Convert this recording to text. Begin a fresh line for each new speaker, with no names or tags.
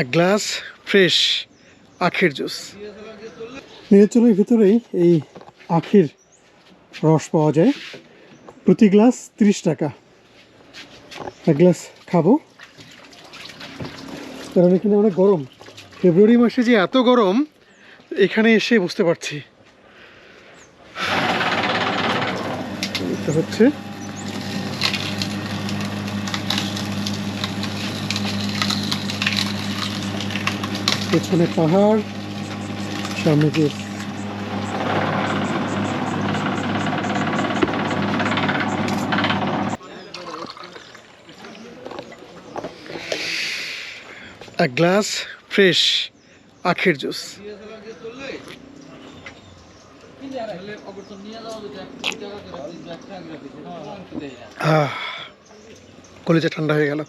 এক glass fresh আখের juice. নীলাচলের ভিতরেই এই আখের রস পাওয়া যায়, প্রতি গ্লাস 30 টাকা। এক গ্লাস খাবো, কারণ এখানে অনেক গরম। ফেব্রুয়ারি মাসে যে এত গরম এখানে এসে বুঝতে পারছি। এটা হচ্ছে পেছনে পাহাড়, সামনে যে এক গ্লাস ফ্রেশ আখের জুস। কলেজে ঠান্ডা হয়ে গেল।